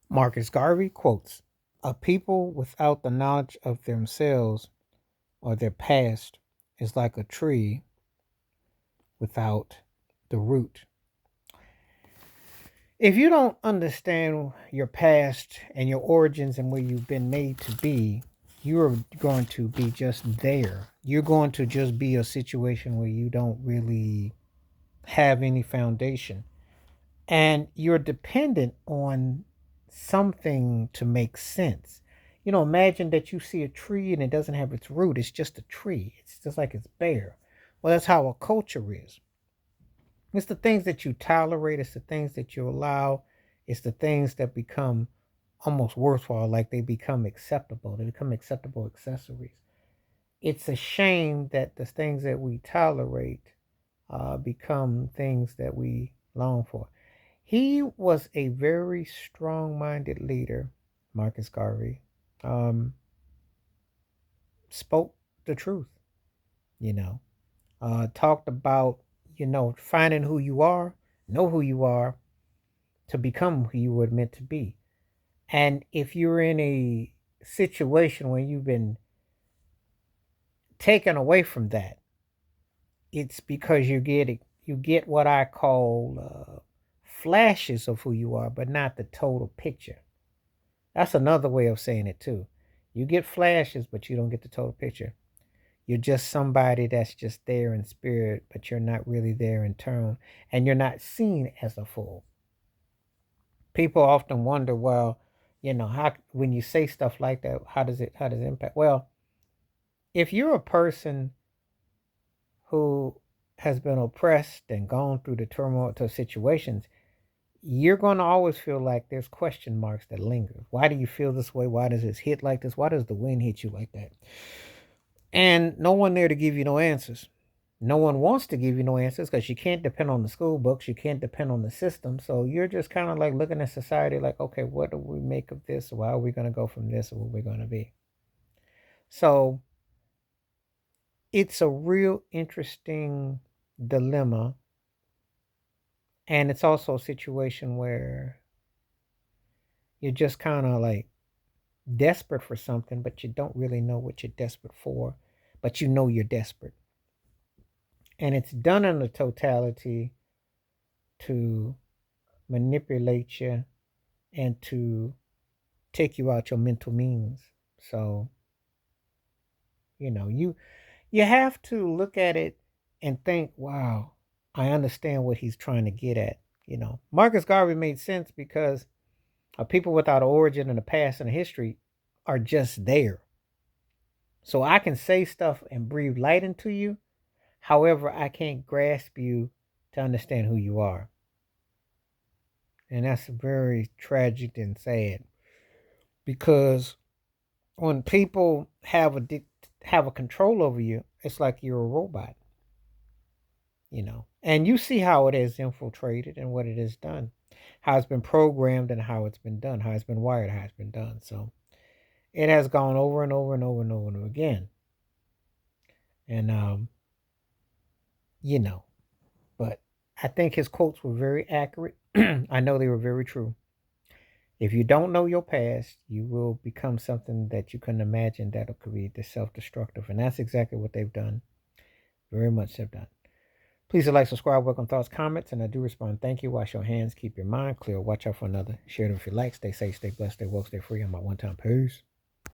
Marcus Garvey quotes, "A people without the knowledge of themselves or their past is like a tree without the root." If you don't understand your past and your origins and where you've been made to be, you're going to be just there. You're going to just be a situation where you don't really have any foundation. And you're dependent on something to make sense. Imagine that you see a tree and it doesn't have its root, it's just a tree, it's just like it's bare. Well, that's how a culture is. It's the things that you tolerate, it's the things that you allow, it's the things that become almost worthwhile, like they become acceptable, they become acceptable accessories. It's a shame that the things that we tolerate become things that we long for. He was a very strong minded leader, Marcus Garvey. Um, Spoke the truth, you know, talked about, finding who you are, know who you are to become who you were meant to be. And if you're in a situation where you've been taken away from that, it's because you get what I call flashes of who you are, but not the total picture. That's another way of saying it too. You get flashes, but you don't get the total picture. You're just somebody that's just there in spirit, but you're not really there in turn, and you're not seen as a fool. People often wonder, well, how when you say stuff like that, how does it impact? Well, if you're a person who has been oppressed and gone through the turmoil to situations, you're going to always feel like there's question marks that linger. Why do you feel this way? Why does this hit like this? Why does the wind hit you like that? And no one there to give you no answers. No one wants to give you no answers because you can't depend on the school books. You can't depend on the system. So you're just kind of like looking at society like, okay, what do we make of this? Why are we going to go from this or what we're going to be? So it's a real interesting dilemma. And it's also a situation where you're just kind of like desperate for something, but you don't really know what you're desperate for, but you know you're desperate. And it's done in the totality to manipulate you and to take you out your mental means. So, you have to look at it and think, wow, I understand what he's trying to get at. Marcus Garvey made sense because people without origin in the past and the history are just there. So I can say stuff and breathe light into you. However, I can't grasp you to understand who you are. And that's very tragic and sad because when people have a control over you, it's like you're a robot. And you see how it is infiltrated and what it has done, how it's been programmed and how it's been done, how it's been wired, how it's been done. So it has gone over and over and over and over and over again. And you know, but I think his quotes were very accurate. I know they were very true. If you don't know your past, you will become something that you couldn't imagine that could be self-destructive. And that's exactly what they've done. Very much have done. Please like, subscribe, welcome thoughts, comments, and I do respond. Thank you. Wash your hands. Keep your mind clear. Watch out for another. Share it if you like. Stay safe, stay blessed, stay woke, stay free. On my one time. Peace.